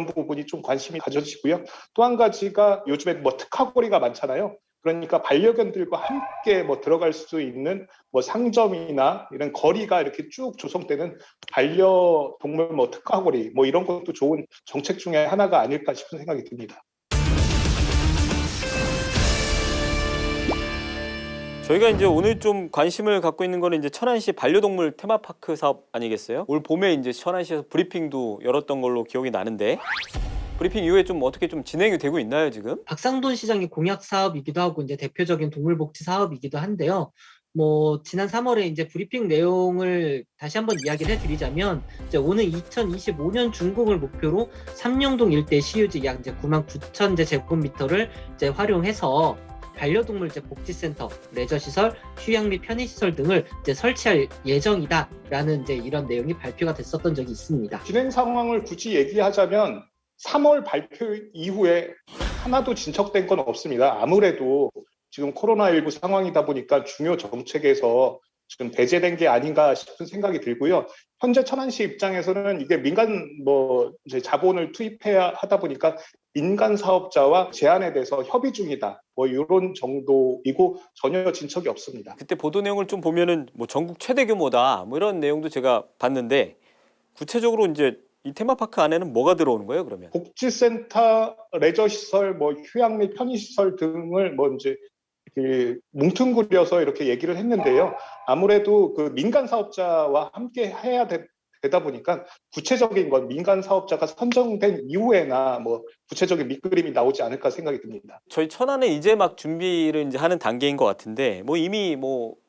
부분이 좀 관심이 가져지고요. 또 한 가지가 요즘에 뭐 특화거리가 많잖아요. 그러니까 반려견들과 함께 뭐 들어갈 수 있는 뭐 상점이나 이런 거리가 이렇게 쭉 조성되는 반려동물 뭐 특화거리 뭐 이런 것도 좋은 정책 중에 하나가 아닐까 싶은 생각이 듭니다. 저희가 이제 오늘 좀 관심을 갖고 있는 거는 이제 천안시 반려동물 테마파크 사업 아니겠어요? 올 봄에 이제 천안시에서 브리핑도 열었던 걸로 기억이 나는데 브리핑 이후에 좀 어떻게 좀 진행이 되고 있나요, 지금? 박상돈 시장의 공약 사업이기도 하고 이제 대표적인 동물복지 사업이기도 한데요. 뭐 지난 3월에 이제 브리핑 내용을 다시 한번 이야기를 해드리자면 이제 오는 2025년 준공을 목표로 삼룡동 일대 시유지 약 이제 9만 9천 제곱미터를 이제 활용해서 반려동물 이제 복지센터, 레저시설, 휴양 및 편의시설 등을 이제 설치할 예정이다라는 이제 이런 내용이 발표가 됐었던 적이 있습니다. 진행 상황을 굳이 얘기하자면 3월 발표 이후에 하나도 진척된 건 없습니다. 아무래도 지금 코로나19 상황이다 보니까 중요 정책에서 지금 배제된 게 아닌가 싶은 생각이 들고요. 현재 천안시 입장에서는 이게 민간 이제 자본을 투입해야 하다 보니까 민간 사업자와 제안에 대해서 협의 중이다. 이런 정도이고 전혀 진척이 없습니다. 그때 보도 내용을 좀 보면은 뭐 전국 최대 규모다 뭐 이런 내용도 제가 봤는데 구체적으로 이제 이 테마파크 안에는 뭐가 들어오는 거예요, 그러면? 복지센터, 레저시설, 휴양 및 편의시설 등을 이제 뭉뚱그려서 이렇게 얘기를 했는데요. 아무래도 그 민간 사업자와 함께 해야 되다 보니까 구체적인 건 민간 사업자가 선정된 이후에나 구체적인 밑그림이 나오지 않을까 생각이 듭니다. 저희 천안에 이제 막 준비를 이제 하는 단계인 것 같은데 이미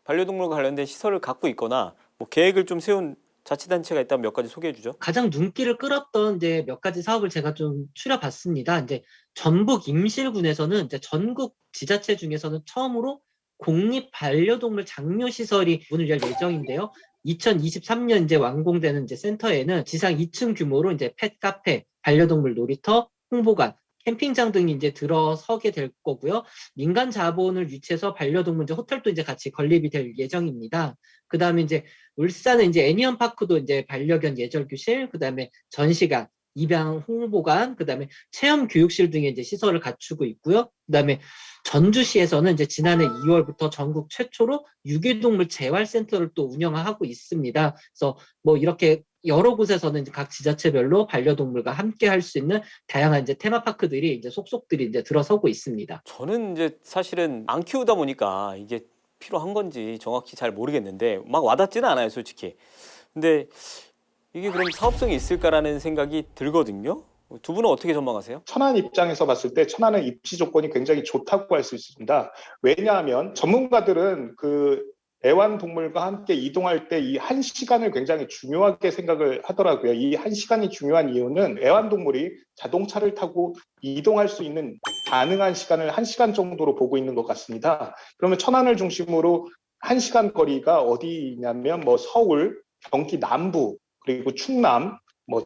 반려동물과 관련된 시설을 갖고 있거나 계획을 좀 세운 자치단체가 있다면 몇 가지 소개해 주죠. 가장 눈길을 끌었던 이제 몇 가지 사업을 제가 좀 추려봤습니다. 이제 전북 임실군에서는 이제 전국 지자체 중에서는 처음으로 공립 반려동물 장묘 시설이 문을 열 예정인데요. 2023년 이제 완공되는 이제 센터에는 지상 2층 규모로 이제 펫 카페, 반려동물 놀이터, 홍보관, 캠핑장 등이 이제 들어서게 될 거고요. 민간 자본을 유치해서 반려동물 이제 호텔도 이제 같이 건립이 될 예정입니다. 그 다음에 이제 울산은 이제 애니언파크도 이제 반려견 예절교실, 그 다음에 전시관, 입양 홍보관, 그 다음에 체험교육실 등의 이제 시설을 갖추고 있고요. 그 다음에 전주시에서는 이제 지난해 2월부터 전국 최초로 유기동물 재활센터를 또 운영하고 있습니다. 그래서 이렇게 여러 곳에서는 이제 각 지자체별로 반려동물과 함께 할 수 있는 다양한 이제 테마파크들이 이제 속속들이 이제 들어서고 있습니다. 저는 이제 사실은 안 키우다 보니까 이게 필요한 건지 정확히 잘 모르겠는데 막 와닿지는 않아요, 솔직히. 근데 이게 그럼 사업성이 있을까라는 생각이 들거든요. 두 분은 어떻게 전망하세요? 천안 입장에서 봤을 때 천안의 입지 조건이 굉장히 좋다고 할 수 있습니다. 왜냐하면 전문가들은 그 애완동물과 함께 이동할 때 이 1시간을 굉장히 중요하게 생각을 하더라고요. 이 1시간이 중요한 이유는 애완동물이 자동차를 타고 이동할 수 있는 가능한 시간을 1시간 정도로 보고 있는 것 같습니다. 그러면 천안을 중심으로 1시간 거리가 어디냐면 서울, 경기 남부, 그리고 충남,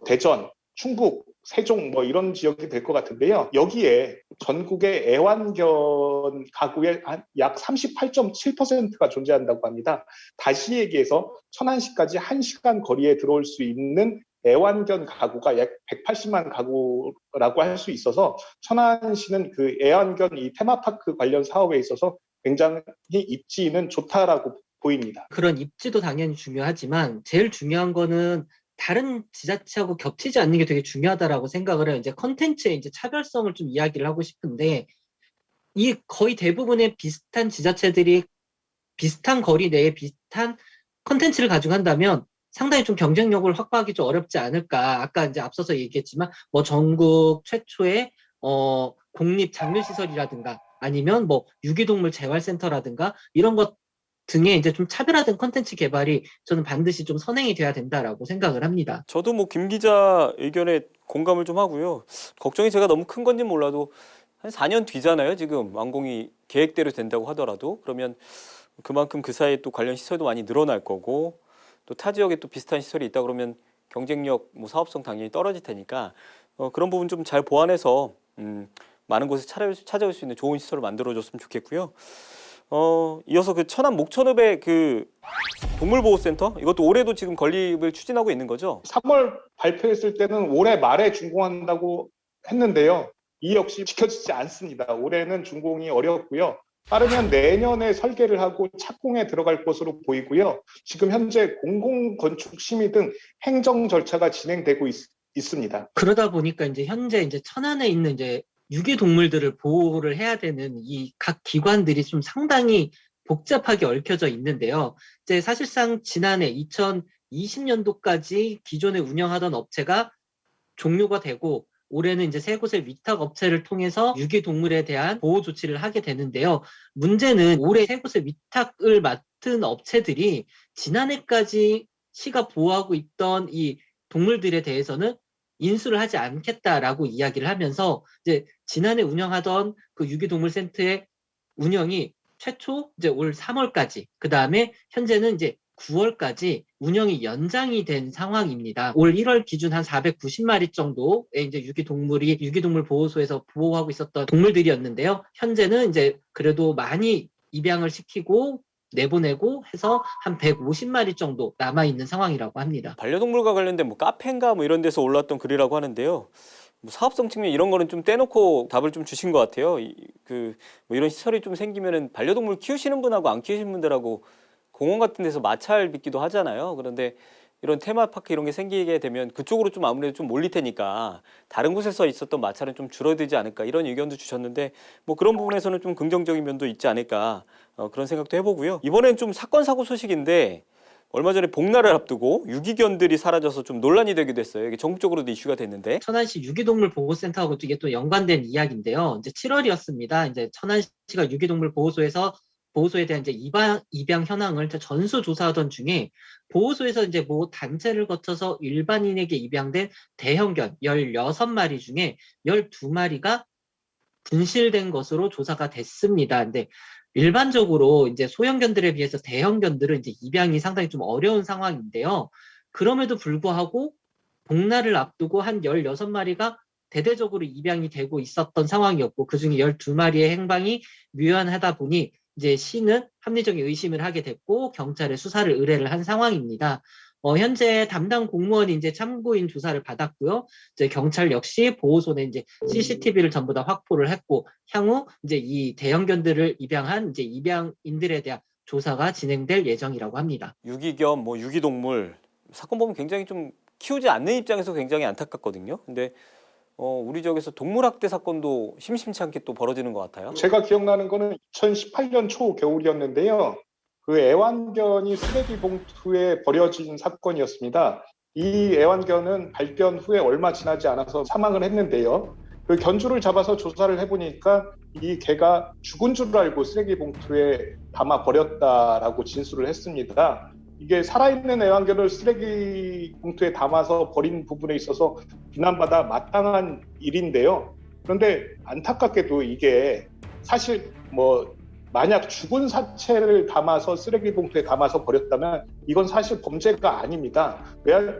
대전, 충북, 세종 이런 지역이 될 것 같은데요. 여기에 전국의 애완견 가구의 약 38.7%가 존재한다고 합니다. 다시 얘기해서 천안시까지 1시간 거리에 들어올 수 있는 애완견 가구가 약 180만 가구라고 할 수 있어서 천안시는 그 애완견 이 테마파크 관련 사업에 있어서 굉장히 입지는 좋다라고 보입니다. 그런 입지도 당연히 중요하지만 제일 중요한 거는 다른 지자체하고 겹치지 않는 게 되게 중요하다라고 생각을 해요. 이제 컨텐츠의 이제 차별성을 좀 이야기를 하고 싶은데 이 거의 대부분의 비슷한 지자체들이 비슷한 거리 내에 비슷한 컨텐츠를 가지고 한다면 상당히 좀 경쟁력을 확보하기 좀 어렵지 않을까. 아까 이제 앞서서 얘기했지만 전국 최초의 공립 장려시설이라든가 아니면 유기동물 재활센터라든가 이런 것 등의 이제 좀 차별화된 컨텐츠 개발이 저는 반드시 좀 선행이 돼야 된다라고 생각을 합니다. 저도 김 기자 의견에 공감을 좀 하고요. 걱정이 제가 너무 큰 건지 몰라도 한 4년 뒤잖아요. 지금 완공이 계획대로 된다고 하더라도 그러면 그만큼 그 사이에 또 관련 시설도 많이 늘어날 거고 또 타 지역에 또 비슷한 시설이 있다 그러면 경쟁력, 사업성 당연히 떨어질 테니까 그런 부분 좀 잘 보완해서 많은 곳에 찾아올 수 있는 좋은 시설을 만들어줬으면 좋겠고요. 이어서 그 천안 목천읍의 그 동물보호센터 이것도 올해도 지금 건립을 추진하고 있는 거죠? 3월 발표했을 때는 올해 말에 준공한다고 했는데요. 이 역시 지켜지지 않습니다. 올해는 준공이 어렵고요. 빠르면 내년에 설계를 하고 착공에 들어갈 것으로 보이고요. 지금 현재 공공건축 심의 등 행정 절차가 진행되고 있습니다. 그러다 보니까 이제 현재 이제 천안에 있는 이제 유기동물들을 보호를 해야 되는 이 각 기관들이 좀 상당히 복잡하게 얽혀져 있는데요. 이제 사실상 지난해 2020년도까지 기존에 운영하던 업체가 종료가 되고 올해는 이제 세 곳의 위탁 업체를 통해서 유기동물에 대한 보호 조치를 하게 되는데요. 문제는 올해 세 곳의 위탁을 맡은 업체들이 지난해까지 시가 보호하고 있던 이 동물들에 대해서는 인수를 하지 않겠다라고 이야기를 하면서 이제 지난해 운영하던 그 유기동물센터의 운영이 최초 이제 올 3월까지, 그 다음에 현재는 이제 9월까지 운영이 연장이 된 상황입니다. 올 1월 기준 한 490마리 정도의 이제 유기동물 보호소에서 보호하고 있었던 동물들이었는데요. 현재는 이제 그래도 많이 입양을 시키고 내보내고 해서 한 150마리 정도 남아있는 상황이라고 합니다. 반려동물과 관련된 뭐 카페인가 뭐 이런 데서 올랐던 글이라고 하는데요. 뭐 사업성 측면 이런 거는 좀 떼놓고 답을 좀 주신 것 같아요. 뭐 이런 시설이 좀 생기면은 반려동물 키우시는 분하고 안 키우시는 분들하고 공원 같은 데서 마찰 빚기도 하잖아요. 그런데 이런 테마파크 이런 게 생기게 되면 그쪽으로 좀 아무래도 좀 몰릴 테니까 다른 곳에서 있었던 마찰은 좀 줄어들지 않을까 이런 의견도 주셨는데 뭐 그런 부분에서는 좀 긍정적인 면도 있지 않을까 그런 생각도 해보고요. 이번엔 좀 사건 사고 소식인데 얼마 전에 복날을 앞두고 유기견들이 사라져서 좀 논란이 되기도 했어요. 이게 전국적으로도 이슈가 됐는데. 천안시 유기동물 보호센터하고 이게 또 연관된 이야기인데요. 이제 7월이었습니다. 이제 천안시가 유기동물 보호소에 대한 이제 입양 현황을 전수 조사하던 중에 보호소에서 이제 모 단체를 거쳐서 일반인에게 입양된 대형견 16마리 중에 12마리가 분실된 것으로 조사가 됐습니다. 근데 일반적으로 이제 소형견들에 비해서 대형견들은 이제 입양이 상당히 좀 어려운 상황인데요. 그럼에도 불구하고 복날을 앞두고 한 16마리가 대대적으로 입양이 되고 있었던 상황이었고 그중에 12마리의 행방이 묘연하다 보니 이제 시는 합리적인 의심을 하게 됐고 경찰에 수사를 의뢰를 한 상황입니다. 현재 담당 공무원이 이제 참고인 조사를 받았고요. 이제 경찰 역시 보호소 내 이제 CCTV를 전부 다 확보를 했고 향후 이제 이 대형견들을 입양한 이제 입양인들에 대한 조사가 진행될 예정이라고 합니다. 유기견, 뭐 유기동물 사건 보면 굉장히 좀 키우지 않는 입장에서 굉장히 안타깝거든요. 근데 우리 지역에서 동물학대 사건도 심심치 않게 또 벌어지는 것 같아요. 제가 기억나는 거는 2018년 초 겨울이었는데요. 그 애완견이 쓰레기 봉투에 버려진 사건이었습니다. 이 애완견은 발견 후에 얼마 지나지 않아서 사망을 했는데요. 그 견주를 잡아서 조사를 해보니까 이 개가 죽은 줄 알고 쓰레기 봉투에 담아 버렸다라고 진술을 했습니다. 이게 살아있는 애완견을 쓰레기 봉투에 담아서 버린 부분에 있어서 비난받아 마땅한 일인데요. 그런데 안타깝게도 이게 사실 뭐 만약 죽은 사체를 담아서 쓰레기 봉투에 담아서 버렸다면 이건 사실 범죄가 아닙니다.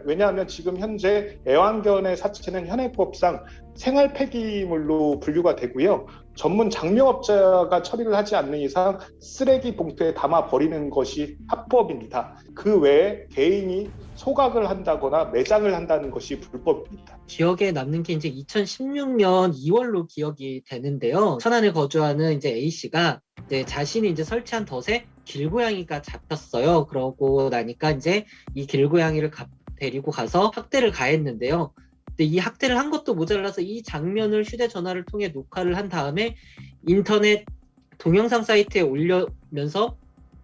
왜냐하면 지금 현재 애완견의 사체는 현행법상 생활 폐기물로 분류가 되고요. 전문 장명업자가 처리를 하지 않는 이상 쓰레기 봉투에 담아 버리는 것이 합법입니다. 그 외에 개인이 소각을 한다거나 매장을 한다는 것이 불법입니다. 기억에 남는 게 이제 2016년 2월로 기억이 되는데요. 천안에 거주하는 이제 A씨가 이제 자신이 이제 설치한 덫에 길고양이가 잡혔어요. 그러고 나니까 이제 이 길고양이를 데리고 가서 학대를 가했는데요. 근데 이 학대를 한 것도 모자라서 이 장면을 휴대전화를 통해 녹화를 한 다음에 인터넷 동영상 사이트에 올리면서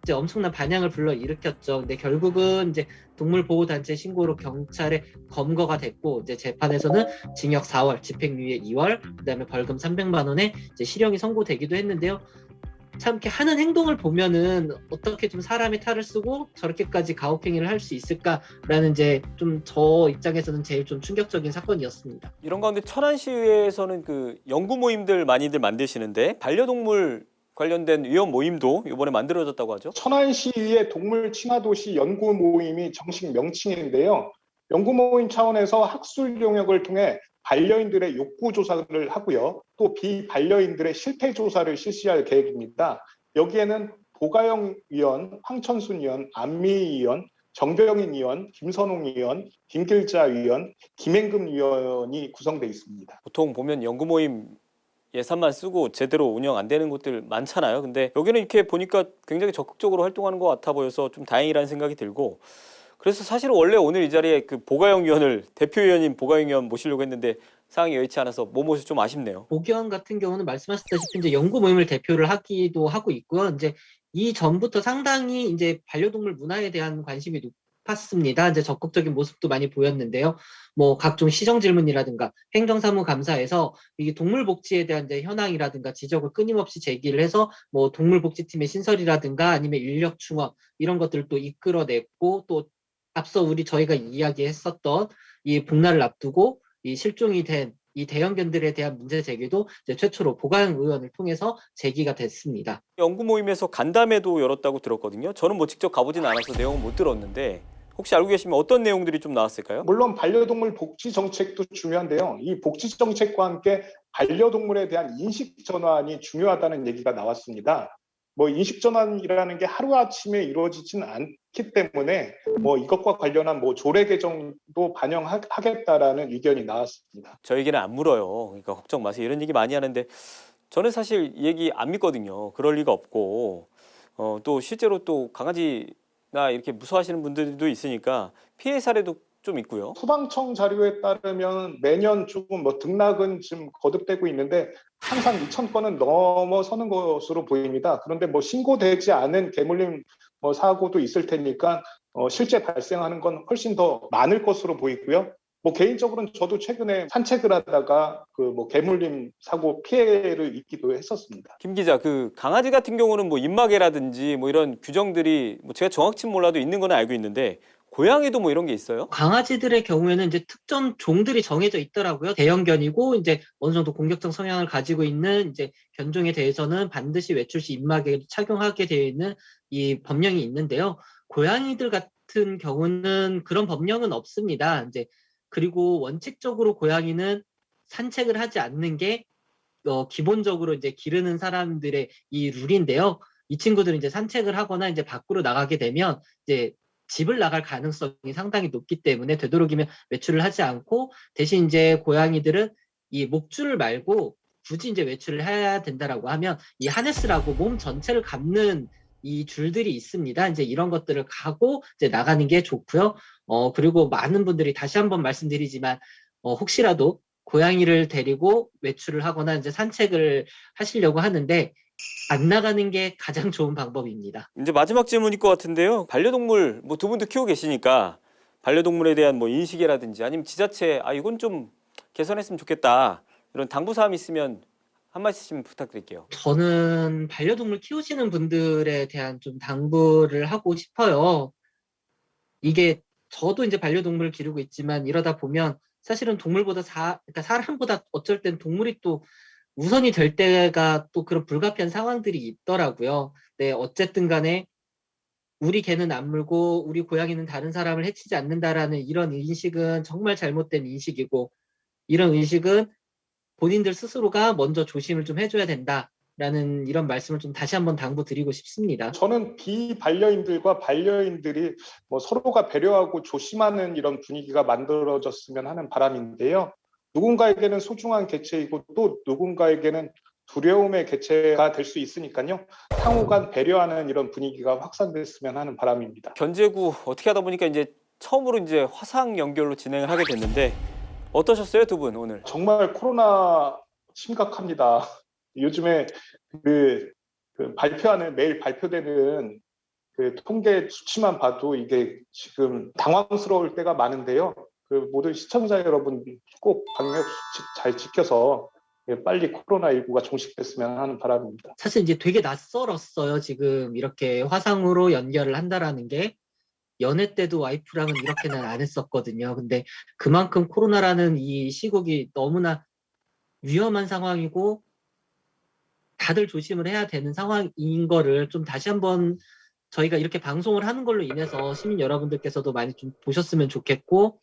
이제 엄청난 반향을 불러일으켰죠. 근데 결국은 이제 동물보호단체 신고로 경찰에 검거가 됐고 이제 재판에서는 징역 4월, 집행유예 2월, 그다음에 벌금 300만 원의 이제 실형이 선고되기도 했는데요. 참 이렇게 하는 행동을 보면은 어떻게 좀 사람의 탈을 쓰고 저렇게까지 가혹행위를 할 수 있을까라는 이제 좀 저 입장에서는 제일 좀 충격적인 사건이었습니다. 이런 가운데 천안시에서는 그 연구 모임들 많이들 만드시는데 반려동물 관련된 위원 모임도 이번에 만들어졌다고 하죠. 천안시의 동물 친화도시 연구 모임이 정식 명칭인데요. 연구 모임 차원에서 학술 용역을 통해 반려인들의 욕구 조사를 하고요. 또 비반려인들의 실태 조사를 실시할 계획입니다. 여기에는 보가영 위원, 황천순 위원, 안미 위원, 정병인 위원, 김선홍 위원, 김길자 위원, 김행금 위원이 구성되어 있습니다. 보통 보면 연구 모임 예산만 쓰고 제대로 운영 안 되는 곳들 많잖아요. 근데 여기는 이렇게 보니까 굉장히 적극적으로 활동하는 것 같아 보여서 좀 다행이라는 생각이 들고 그래서 사실은 원래 오늘 이 자리에 그 보가영 위원을 대표위원인 보가영 위원 모시려고 했는데 상황이 여의치 않아서 못 모셔서 좀 아쉽네요. 보기원 같은 경우는 말씀하셨다시피 이제 연구 모임을 대표를 하기도 하고 있고요. 이제 이 전부터 상당히 이제 반려동물 문화에 대한 관심이 높았습니다. 이제 적극적인 모습도 많이 보였는데요. 뭐 각종 시정 질문이라든가 행정사무감사에서 이 동물 복지에 대한 이제 현황이라든가 지적을 끊임없이 제기를 해서 뭐 동물 복지팀의 신설이라든가 아니면 인력 충원 이런 것들을 또 이끌어냈고, 또 앞서 저희가 이야기했었던 이 복날을 앞두고 이 실종이 된 이 대형견들에 대한 문제 제기도 이제 최초로 보강 의원을 통해서 제기가 됐습니다. 연구 모임에서 간담회도 열었다고 들었거든요. 저는 뭐 직접 가보진 않아서 내용은 못 들었는데 혹시 알고 계시면 어떤 내용들이 좀 나왔을까요? 물론 반려동물 복지 정책도 중요한데요. 이 복지 정책과 함께 반려동물에 대한 인식 전환이 중요하다는 얘기가 나왔습니다. 뭐 인식 전환이라는 게 하루아침에 이루어지진 않기 때문에 뭐 이것과 관련한 뭐 조례 개정도 반영하겠다라는 의견이 나왔습니다. 저에게는 안 물어요. 그러니까 걱정 마세요. 이런 얘기 많이 하는데 저는 사실 이 얘기 안 믿거든요. 그럴 리가 없고 또 실제로 또 강아지나 이렇게 무서워하시는 분들도 있으니까 피해 사례도 좀 있고요. 소방청 자료에 따르면 매년 조금 뭐 등락은 지금 거듭되고 있는데 항상 2,000건은 넘어서는 것으로 보입니다. 그런데 뭐 신고되지 않은 개물림 뭐 사고도 있을 테니까 실제 발생하는 건 훨씬 더 많을 것으로 보이고요. 뭐 개인적으로는 저도 최근에 산책을 하다가 그 뭐 개물림 사고 피해를 입기도 했었습니다. 김 기자, 그 강아지 같은 경우는 뭐 입마개라든지 뭐 이런 규정들이 뭐 제가 정확치는 몰라도 있는 건 알고 있는데 고양이도 뭐 이런 게 있어요? 강아지들의 경우에는 이제 특정 종들이 정해져 있더라고요. 대형견이고 이제 어느 정도 공격적 성향을 가지고 있는 이제 견종에 대해서는 반드시 외출 시 입마개를 착용하게 되어 있는 이 법령이 있는데요. 고양이들 같은 경우는 그런 법령은 없습니다. 이제 그리고 원칙적으로 고양이는 산책을 하지 않는 게 기본적으로 이제 기르는 사람들의 이 룰인데요. 이 친구들은 이제 산책을 하거나 이제 밖으로 나가게 되면 이제 집을 나갈 가능성이 상당히 높기 때문에 되도록이면 외출을 하지 않고, 대신 이제 고양이들은 이 목줄을 말고 굳이 이제 외출을 해야 된다라고 하면 이 하네스라고 몸 전체를 감는 이 줄들이 있습니다. 이제 이런 것들을 가고 이제 나가는 게 좋고요. 그리고 많은 분들이 다시 한번 말씀드리지만 혹시라도 고양이를 데리고 외출을 하거나 이제 산책을 하시려고 하는데 안 나가는 게 가장 좋은 방법입니다. 이제 마지막 질문일 것 같은데요. 반려동물 뭐 두 분도 키우고 계시니까 반려동물에 대한 뭐 인식이라든지 아니면 지자체 이건 좀 개선했으면 좋겠다 이런 당부 사항 있으면 한 말씀 부탁드릴게요. 저는 반려동물 키우시는 분들에 대한 좀 당부를 하고 싶어요. 이게 저도 이제 반려동물을 기르고 있지만 이러다 보면 사실은 동물보다 그러니까 사람보다 어쩔 땐 동물이 또 우선이 될 때가 또 그런 불가피한 상황들이 있더라고요. 네, 어쨌든 간에 우리 개는 안 물고 우리 고양이는 다른 사람을 해치지 않는다라는 이런 인식은 정말 잘못된 인식이고, 이런 인식은 본인들 스스로가 먼저 조심을 좀 해줘야 된다라는 이런 말씀을 좀 다시 한번 당부드리고 싶습니다. 저는 비반려인들과 반려인들이 뭐 서로가 배려하고 조심하는 이런 분위기가 만들어졌으면 하는 바람인데요. 누군가에게는 소중한 개체이고 또 누군가에게는 두려움의 개체가 될 수 있으니까요. 상호간 배려하는 이런 분위기가 확산됐으면 하는 바람입니다. 견제구 어떻게 하다 보니까 이제 처음으로 이제 화상 연결로 진행을 하게 됐는데 어떠셨어요, 두 분 오늘? 정말 코로나 심각합니다. 요즘에 그 발표하는 매일 발표되는 그 통계 수치만 봐도 이게 지금 당황스러울 때가 많은데요. 그 모든 시청자 여러분 꼭 방역 수칙 잘 지켜서 빨리 코로나19가 종식됐으면 하는 바람입니다. 사실 이제 되게 낯설었어요. 지금 이렇게 화상으로 연결을 한다라는 게. 연애 때도 와이프랑은 이렇게는 안 했었거든요. 근데 그만큼 코로나라는 이 시국이 너무나 위험한 상황이고 다들 조심을 해야 되는 상황인 거를 좀 다시 한번 저희가 이렇게 방송을 하는 걸로 인해서 시민 여러분들께서도 많이 좀 보셨으면 좋겠고,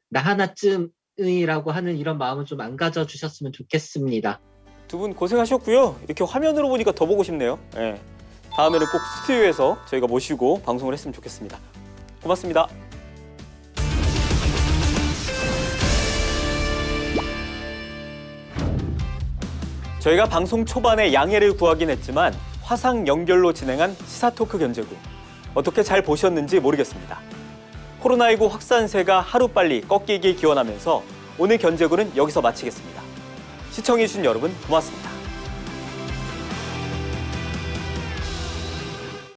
나 하나쯤이라고 하는 이런 마음을 좀 안 가져주셨으면 좋겠습니다. 두 분 고생하셨고요. 이렇게 화면으로 보니까 더 보고 싶네요. 네. 다음에는 꼭 스튜디오에서 저희가 모시고 방송을 했으면 좋겠습니다. 고맙습니다. 저희가 방송 초반에 양해를 구하긴 했지만 화상 연결로 진행한 시사토크 견제구 어떻게 잘 보셨는지 모르겠습니다. 코로나19 확산세가 하루빨리 꺾이길 기원하면서 오늘 견제구는 여기서 마치겠습니다. 시청해주신 여러분 고맙습니다.